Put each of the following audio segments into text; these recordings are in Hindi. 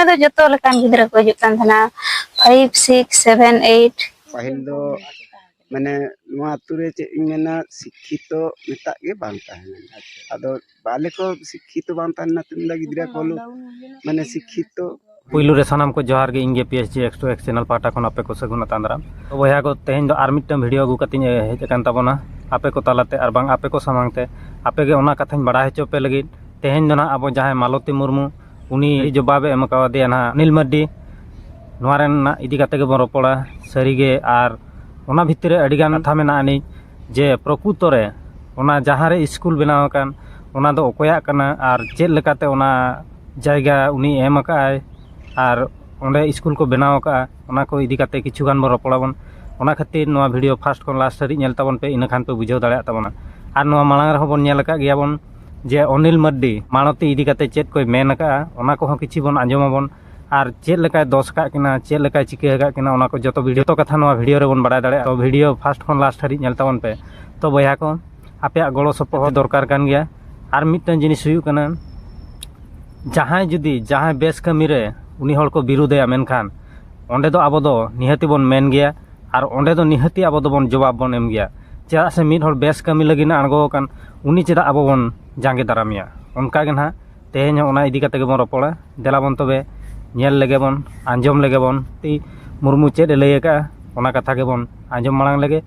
समय दो जतो लेकान गिद्रा को हिजुग कान थाना 5 6 7 8 पाहिल दो माने नोआ आतुरे चे मेना शिक्षित मेता के बांग ताहेना आदो बाले को शिक्षित बांग ताहेना तुमला गिद्रा को माने शिक्षित पुलू रे सानाम को जोहार गे इंगे पीएचडी X2X चैनल पाटा खन आपे को सगुना तांद्राम तो बया को तेहेन दो आर मिटम वीडियो अगु कतिन हेज कान ताबोना आपे को तालाते आर बांग आपे को सामांगते आपे गे ओना कथाñ बड़ा हेचो पे लगी तेहेन दो ना अब जहां मालती मुर्मू उनी जवाब एम का दिया ना अनिल मड्डी नोआ रेन ना इदी काते गे बन रोपड़ा सरीगे आर ओना भितरे अडिगान कथा मेना आनी जे प्रकृत रे ओना जहां रे स्कूल बनाव कान ओना दो ओकोया कना आर चेद लेकाते ओना जायगा उनी एम काय और ओंडे स्कूल को बनाव का ओना को इदी काते किछु गान बन रोपड़ा बन ओना खातिर नोआ वीडियो फास्ट खन लास्ट हरी नेल ताबन पे इना खान पे बुझाव दाड़े ताबना आर नोआ मालांग रहो बन नेल का गया बन जे अनिल मड्डी मानती इदी काते चेद कोई मेन का ओना को किछि बन आंजमाबन और चेद लेकाय दोष का किना चेद लेकाय चिके का किना ओना को जतो वीडियो तो कथा नोआ वीडियो रे बन बड़ा दाड़े तो वीडियो फास्ट खन लास्ट हरी नेल ताबन पे तो बया को आपे गड़ो सपोह दरकार कान गया आर मिटन जिनिस हुयु कना जहां जुदी जहां बेस कमी रे उनी हर को विरोधया मेनखान ओंडे दो आबो दो निहति बन मेन गया और ओंडे दो निहति आबो दो बन जवाब बन एम गया चेदा से मिद हर बेस कमी लगी ना अणगो कान उनी चेदा आबो बन जांगे दारामिया उनका गे ना तेहेन ओना इदी काते गे बन रोपड़ा देला बन तबे नेल लेगे बन आंजम लेगे बन ती मुर्मू चेद लय का ओना कथा गे बन आंजम मांग लेगे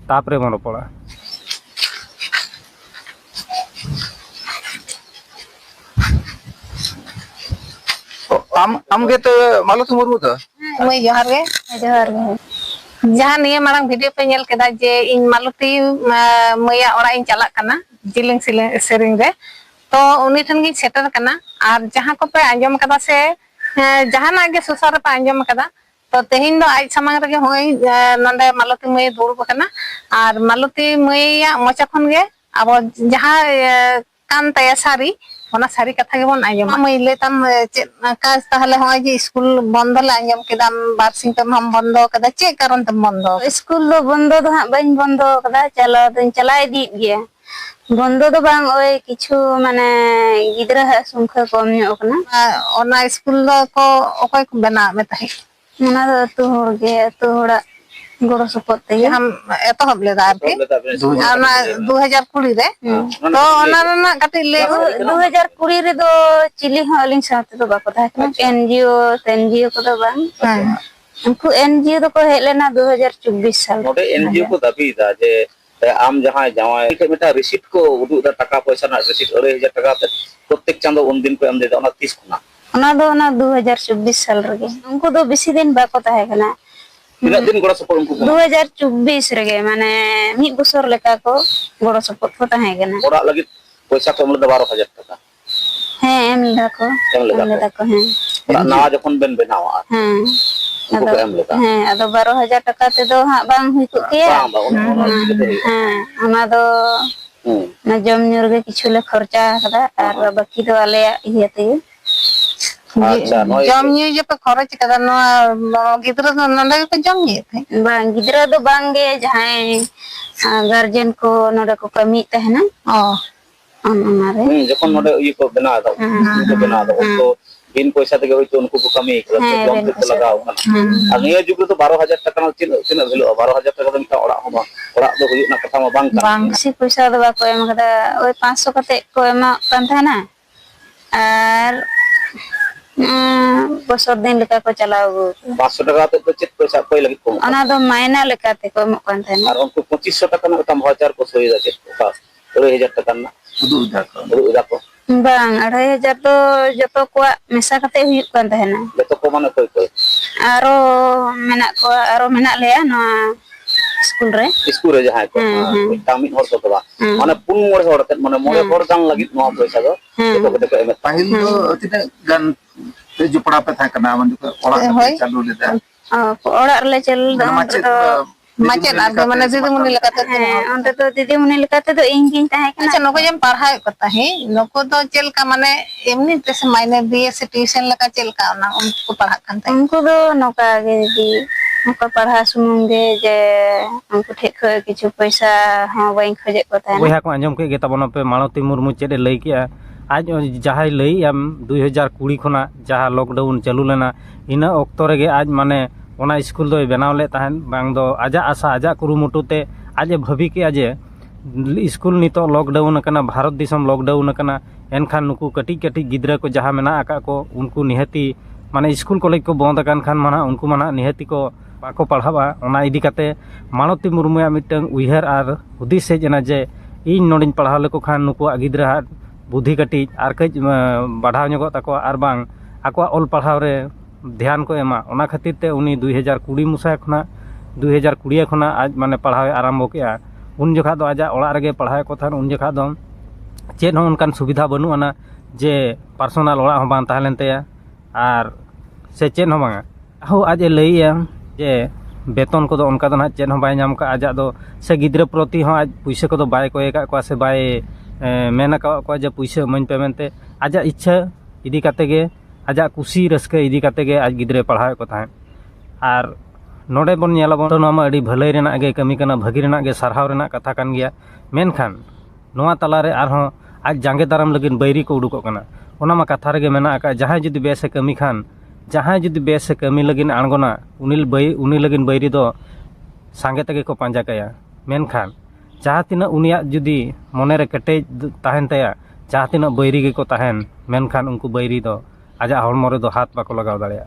तापरे बन रोपड़ा आम गे तो मालती मुर्मू तो मैं जोहार गे जहां निये मांग वीडियो पे नेल केदा जे इन मालती मैया ओरा इन चला कना जिलिंग सेरिंग रे तो उनी ठन गी सेटर कना और जहां को पे आंजम कदा से जहाना गे सुसार पे आंजम कदा तो तेहिन दो आज समांग रे होय नंदे मालती मै दुड़ बकना और मालती मैया मोचा खन गे अब जहां कान तया सारी ओना सारी कथा गे बन आंजम मै लेताम का ताहले होय जे स्कूल बंद ला आंजम केदाम बारसिंग पे हम बंद कदा चे कारण तम बंद स्कूल दो बंद दो हां बन बंद कदा चला इदी गया बंद दो बांग ओय किछु माने गिदरा संख्या कम ᱧᱚᱜ कना ओना स्कूल को ओकय को बना में ताहि ओना दो तो होर गे तो होड़ा गड़ो सपोत ते हम एतो हबले दार के 2020 रे तो ओना ना कति ले 2020 रे दो चिली हो अलिन साथे तो बाको था एनजीओ को दो बांग उनको एनजीओ तो को हेलेना 2024 साल नोडे एनजीओ को दाबी दा जे आम जहां जावाय के मेटा रिसीट को उदु दा टाका पैसा ना रिसीट 2000 टाका प्रत्येक चांदो उन दिन को एम दे ओना 30 खुना ओना दो ना 2024 साल रे उनको दो बेसी दिन बाको ताहे कना तिना दिन गड़ा सपोर्ट उनको 2024 रे माने मी बसर लेका को गड़ा सपोर्ट को ताहे कना ओरा लगी पैसा को हमले 12000 टाका हां एम लेदा को हां ओरा नवा जखन बेन बनावा हां अदो 12000 टाका ते दो हां बांग हुई को के हां ओना दो ना जम न्यूर गे किछु ले खर्चा कदा और बाकी दो आले इयते अच्छा जम न्यू जे पे खर्च कदा नो गिदरा नंदा के जम न्यू थे बांग गिदरा दो बांगे जहां गार्जियन को नोडे को कमी तहना ओनारे जखन नोडे ई को बना दो तो बिन पैसा तक होय तो उनको को कमी जम पे लगाओ आ निया जुग तो 12000 टाका ना तिना भेलो 12000 टाका तो मिटा ओड़ा दो हुई ना कथा में बांग सी पैसा दो को एम कदा ओय 500 कते को एमा कान था ना और बसर दिन लेका को चलाओ 500 टाका तो चित पैसा कोई लगी को ओना दो महीना लेका ते को एम कान था ना और उनको 2500 टाका ना तम हजार को सोई दा चित 2000 टाका ना उदु को बांग 2500 तो जतो को मेसा कते हुई कान था ना जतो को माने कोई आरो मेना लेया ना स्कूल रे जहां को तामिन हर तो बा माने पुन मोर हर ते माने मोर हर गान लगी नो पैसा दो तो कते को एम पहिल तो तिने गान ते जुपड़ा पे था कना मन को ओड़ा चालू लेदा ओड़ा ले चल दो माचेद आर माने दीदी मुनि लकाते अंत तो दीदी मुनि लकाते तो इंगिन ताहे अच्छा नको जम पढ़ाई करता है नको तो चल का माने एमनी ते से मायने दिए से ट्यूशन लका चल का ना उनको पढ़ा करते उनको तो नोका गे दी उनको पढ़ा सुमुंगे जे उनको ठीक हो किछु पैसा हां वहीं खोजे को ताहे बया को आंजम के गे तबन पे मालती मुर्मू चेदे लई किया आज जहाँ लई एम 2020 खुना जहाँ लॉकडाउन चालू लेना इना अक्तो रेगे आज माने ओना स्कूल दो बनाव ले ताहन बांग दो आजा आशा आजा कुरुमुटुते आज भाभी के आज स्कूल नितो लॉकडाउन कना भारत दिसम लॉकडाउन कना एनखान नुकु कटी कटी गिद्रा को जहाँ मेना आका को उनको निहती माने स्कूल कॉलेज को बंद अकान खान माना उनको माना निहती को बाको पढ़ावा ओना इदी काते मालती मुर्मुया मिटंग उइहर आर हुदिस हेज एना जे इन नोडिन पढ़ाव लेको खान नुकु गिद्रा बुद्धि कटी आर कज बढ़ाव ñogो ताको आर बांग आको ऑल पढ़ाव रे ध्यान को एमा ओना खातिर ते उनी 2020 मुसा खना 2020 खना आज माने पढ़ाव आरंभ केआ उन जखा दो आजा ओड़ा रेगे पढ़ाव को थान उन जखा दो चेद हों उनकान सुविधा बनु आना जे पर्सनल ओड़ा हों बांग ताहलेन तेया आर से चेद हों बांगा हो आज लईया जे बेतन को दो उनका दो ना चेद हों बाय नाम का आजा दो से गिद्रा प्रति हों आज पैसे को दो बाय को एका को से बाय मेना को जे पैसे मन पे मेनते आजा इच्छा इदी काते गे आजा कुसी रस्के इदी काते गे आज गिद्रे पढ़ाव को ताहें आर नोडे बन नेलाबन तो नोमा अडी भलाई रेना गे कमी कना भगी रेना गे सरहाव रेना कथा कान गया मेनखान नोआ तलारे आरहों आज जांगे दाराम लगिन बैरी को उडुको कना ओना मा कथा रेगे मेना का जहां जुदी बेसे कमी खान जहां जुदी बेसे कमी लगिन आंगोना उनी लगिन बैरी दो सांगे तगे को पांजा कया मेनखान जहां तिना उनिया जुदी मोने रे कटे ताहेन तया जहां तिना बैरी गे को ताहेन मेनखान उनको बैरी दो आजा हड़मो रे दो हाथ बाको लगाव दाड़िया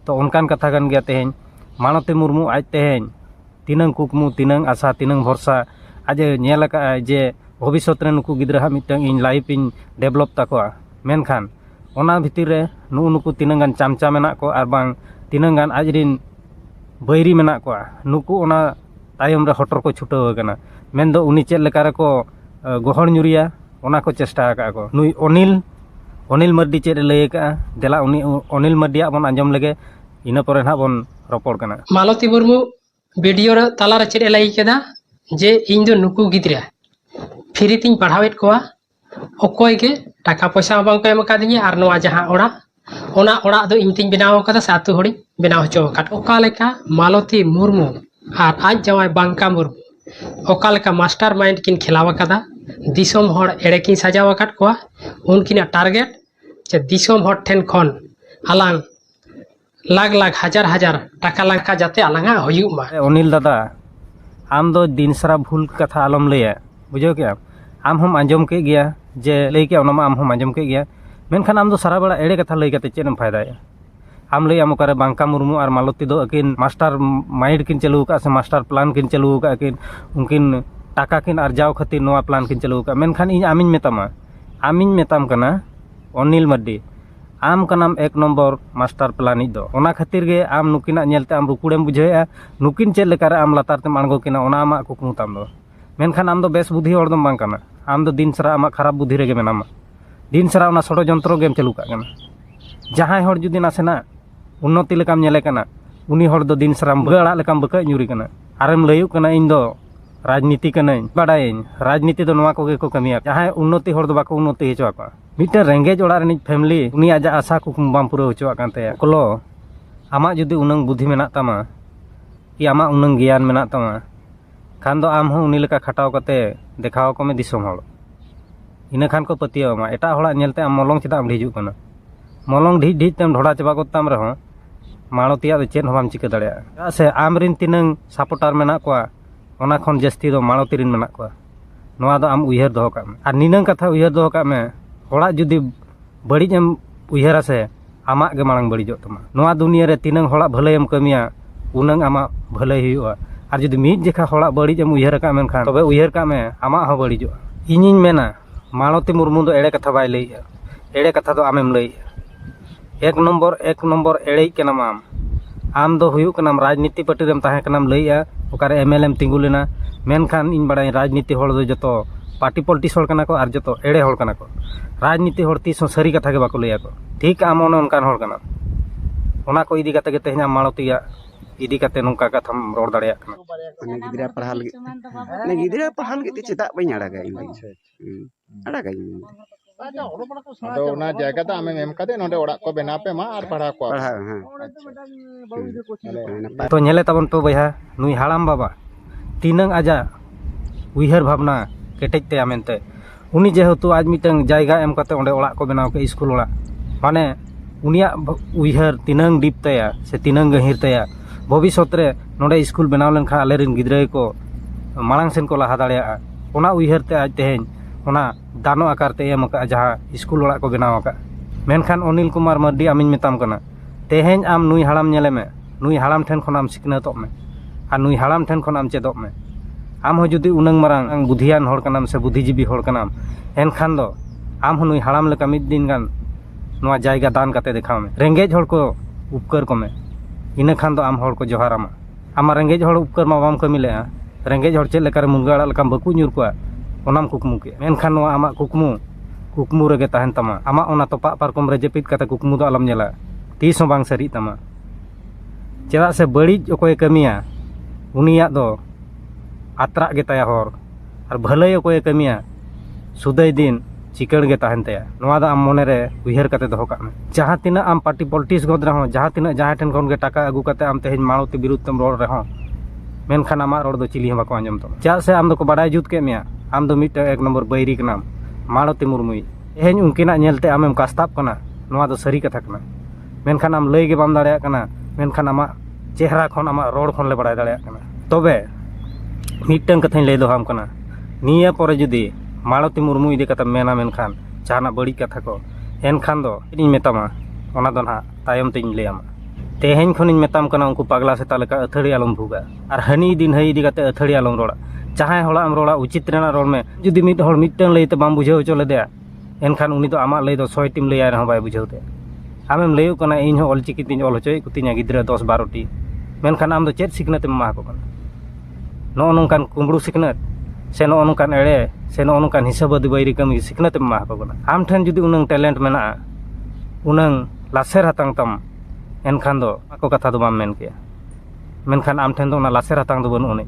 तो उनकान कथा कान गया तेहें मानती मुर्मू आज तेहें तिनंग कुकमु तिनंग आशा तिनंग भरसा आज नेलका जे भविष्य रे नुकु गिद्रा मिटंग इन लाइफ इन डेवलप ताकोआ मेनखान ओना भितिर रे नुकु तिनंगान चामचा मेना को आर बांग तिनंगान आज रिन बैरी मेना को नुकु ओना तायम रे हटर को छुटाव कना मेन दो उनी चेद लेका रे को गोहर न्युरिया ओना को चेष्टा का को नुई अनिल मर्डी चेद लई का देला उनी अनिल मर्डिया बन आंजम लगे इना परे ना बन रपड़ कना मालती मुर्मू वीडियो रे तालारे चेद लई केदा जे इन दो नुकु गिद्रा फ्री तीन पढ़ावेत कोआ अकोय के टाका पैसा बांग को एम कादिनी आर नोआ जहां ओड़ा ओना ओड़ा दो इन तीन बनाव कदा सातु हड़ी बनाव हचो काट ओका लेका मालती मुर्मू आर आज जवाय बांका मुर्मू ओका लेका मास्टर माइंड किन खिलाव कदा दिसोम हड़ एड़े किन सजाव काट कोआ उनकिना टारगेट जे दिसोम हड़ ठेन खन आलांग लाख लाख हजार हजार टाका लाखा जाते आलांगा हुयु मा अनिल दादा आम दो दिन सारा भूल कथा आलम लैया बुझो क्या आम हम आंजम के गया जे लई के ओना आम हम आंजम के गया मेनखान आम दो सारा बड़ा एड़े कथा लई कते चेदम फायदा आम लई आम ओकारे बांका मुर्मू और मालती दो अकिन मास्टर माइंड किन चलू का से मास्टर प्लान किन चलू का अकिन उनकिन टाका किन अर्जाव खातिर नोआ प्लान किन चलू का मेनखान इन आमिन मेताम कना अनिल मर्डी आम कनाम एक नंबर मास्टर प्लान दो ओना खातिर गे आम नुकिना नेलते आम रुकुड़ेम बुझेया नुकिन चेद लेकारे आम लातार तेम आंगो किना ओना आमा कुकमु ताम दो मेनखान आम दो बेस बुद्धि हड़ दम बांग काना आम दो दिन सारा आमा खराब बुद्धि रेगे मेनामा दिन सारा ओना षड़यंत्र गेम चालू का कना जहां हड़ जुदी नासेना उन्नति लेकाम नेले कना उनी हड़ दो दिन सारा बगड़ा लेकाम बका न्यूरी कना आरेम लयु कना इन दो राजनीति कनाई बाडायन राजनीति दो नोआ कोगे को कमिया जहां उन्नति हड़ दो बाको उन्नति हेचो आका मिटे रेंगेज ओड़ा रनिज फैमिली उनी आजा आशा कुकुम बाम पुरा होचो कानते कलो आमा जुदी उनंग बुद्धि मेना तामा कि आमा उनंग ज्ञान मेना तामा खान दो आम हूँ उनी लेका खटाव कते देखाव को में दिसोम हड़ इना खान को पतियाव मा एटा हड़ा नेलते आम मलंग चेदा आम ढिजु कना मलंग ढिज ढिज तेम ढोड़ा चबा कोताम रहो मालतिया दो चेद होबाम चिका दाड़िया से आम रिन तिनंग सपोर्टार मेना कोआ ओना खन जस्ती दो मालती रिन मेना कोआ नोआ दो आम उयहर दोहो काग मे आर निनंग कथा उयहर दोहो काग मे हड़ा जुदी बड़िज एम उयहरा से आमाग गे मांग बड़िजो तमा नोआ दुनिया रे तिनंग हड़ा भलाई एम कमिया उनंग आमा भलाई हुआ और जुदी मीद जेखा हड़ा बड़िज एम उयहर का मेनखान तबे उयहर का मे आमा हो बड़िजो इनिन मेना मालती मुर्मू दो एड़े कथा बाय लई एड़े कथा दो आमेम लई एक नंबर एड़े कनाम आम दो हुयु कनाम राजनीति पार्टी रेम ताहे कनाम लईया ओकारे एमएलएम तिंगु लेना मेनखान इन बड़ाई राजनीति हड़ दो जतो पार्टी पॉलिटिक्स हड़ कना को और जतो एड़े हड़ कना को राजनीति हड़ तीस सरी कथा के बाको लईया को ठीक आम ओने उनकान हड़ कना ओना को इदी काते गे तेहना मालतिया इदी काते नोंका कथाम रोड दाड़िया कना माने गिद्रा पढ़ा लगे चेदा बई अड़ागा इन अड़ागा तो ना जगह तो आमे एम कदे नोडे ओड़ा को बेना पे मा आर पढ़ा को पढ़ा हां तो नेले तबन पे बया नुई हाड़ाम बाबा तीनंग आजा उयहर भावना केटेज ते आमेनते उनी जेहेतु आज मिटन जायगा एम कते ओंडे ओड़ा को बनाव के स्कूल ओड़ा माने उनिया उइहर तिनंग डीप तया से तिनंग गहिर तया भविष्यत रे नोडे स्कूल बनाव लेनखा आलेरिन गिद्राय को मांग सेन को लहा दाड़िया ओना उइहर ते आज तेहेन ओना दानो आकार ते एम का जहां स्कूल ओड़ा को बनाव का मेनखान अनिल कुमार मर्डी आमिन मेताम कना तेहेन आम नुई हाड़ाम नेले में नुई हाड़ाम ठेन खन आम सिखनतोग में और नुई हाड़ाम ठेन खन आम चेदोग में आम हो जुदी उनंग मारांग बुद्धियान होड़ कनाम से बुद्धिजीवी होड़ कनाम एनखान दो आम हो नुई हाड़ाम लेका मिद दिन गान नोआ जायगा दान काते देखाव में रेंगेज होड़ को उपकर को में इना खान दो आम होड़ को जोहारामा आमा रेंगेज होड़ उपकर मा बाम कमी लेआ रेंगेज होड़ चेद लेकार मुनगा अड़ा लेकाम बाकु ᱧᱩᱨ ᱠᱚᱣᱟ ओनाम कुकमु के मेनखान नोआ आमा कुकमु रेगे तहन तमा आमा ओना तोपा पारकम रे जेपित काते कुकमु दो आलम नेला तीस हो बांग सरी तमा चेदा से बड़ीज ओकोय कमिया उनिया दो आत्रा गे ताया हर और भलई ओकोय कमिया सुदय दिन चिकड़ गे तहन तया नोआ दा आम मोने रे उइहर काते दोहो काग में जहां तिना आम पार्टी पॉलिटिक्स गद रहो जहां तिना जहां ठेन खन गे टाका अगु काते आम तेहेन मानवती विरुद्ध तम रोड रहो मेनखान आमा रोड दो चिली बाको आंजम तम चा से आम दो को बाडाय जुत के मिया आम दो मिट एक नंबर बैरी कनाम मानवती मुर्मुई तेहेन उनकिना नेलते आमेम कास्ताब कना नोआ दो सरी कथा कना मेनखान आम लई गे बाम दाड़िया कना मेनखान आमा चेहरा खन आमा रोड खन ले बाडाय दाड़िया कना तबे मिटन कथाኝ लई दोहाम कना निया परे जुदी मालती मुर्मू इदी कथा मेना मेनखान जहाना बड़ी कथा को एनखान दो इनी मेतामा ओना दो ना तायम तेñ लैयामा तेहेñ खनिñ मेताम कना उनको पागला सेता लेका अथड़ी आलम भुगा और हनी दिन हई इदी कते अथड़ी आलम रोड़ा चाहे होला आम रोड़ा उचित रेना रोड में जुदी मिट होड़ मिटन लईते बाम बुझाव हचो लेदया एनखान उनी दो आमा लई दो 100 टीम लैया रहम बाय बुझावते आमेम लैयो कना इन हो ऑलचिकी तिñ ऑल हचोय कुतिña गिद्रा 10 12 टी मेनखान आम दो चेत सिखनत एम मा को कना नो नोंकान कुंबड़ू सिखनत से नो नोंकान एड़े से नो नोंकान हिसाबादी बैरी कमी सिखनत एम मा को कना आम ठेन जुदी उनंग टैलेंट मेना उनंग लासेर हातांग तम एनखान दो आको कथा दो बाम मेन किया मेनखान आम ठेन दो ना लासेर हातांग दो बनुनी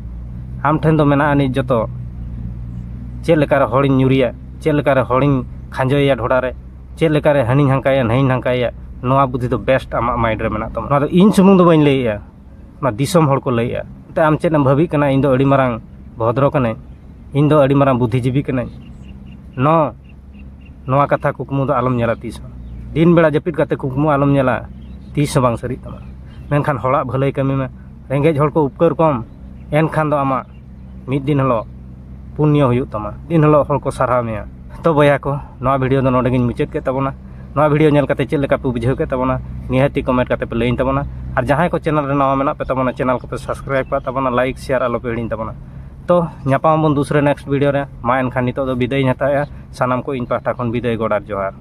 आम ठेन दो मेना अनि जतो चेद लेकार हॉड़िन ᱧᱩᱨᱤᱭᱟ चेद लेकार हॉड़िन खांजोया ढोड़ा रे चेद लेकार हनिन हंकाया नहीं हंकाया नोआ बुद्धि दो बेस्ट आमा माइंड रे मेना तम नोआ दो इन सुमुंग दो बाइन लैया मा दिसम हॉड़ को लैया ते आम चेद एम भाबी कना इन दो अड़ी मारांग भद्र कने इन दो अड़ी मारांग बुद्धिजीवी कने नो नोआ कथा कुकमु दो आलम नेला तीस दिन बेड़ा जपित काते कुकमु आलम नेला तीस बांग सरी तमा मेनखान हड़ा भलई कमी में रेंगेज हॉड़ को उपकर कम एनखान दो आमा मिद दिन हलो पुण्य हुयुग तमा दिन हलो हॉड़ को सारहा मेया तो बया को नोआ वीडियो दो नोडे गिन मुचाद के तबना नोआ वीडियो नेल काते चेद लेका पे बुझाव के तबना निहाती कमेंट काते पे लईन तबना और जहां को चैनल रे नवा मेना पे तबना चैनल को पे सब्सक्राइब पा तबना लाइक शेयर आलो पे हिड़िन तबना तो ᱧᱟᱯᱟᱢ ᱵᱚᱱ दूसरे नेक्स्ट वीडियो रे मा एनखान नितो दो विदाय हताया सानाम को इन पाठा खन विदाय गोडार जोहार।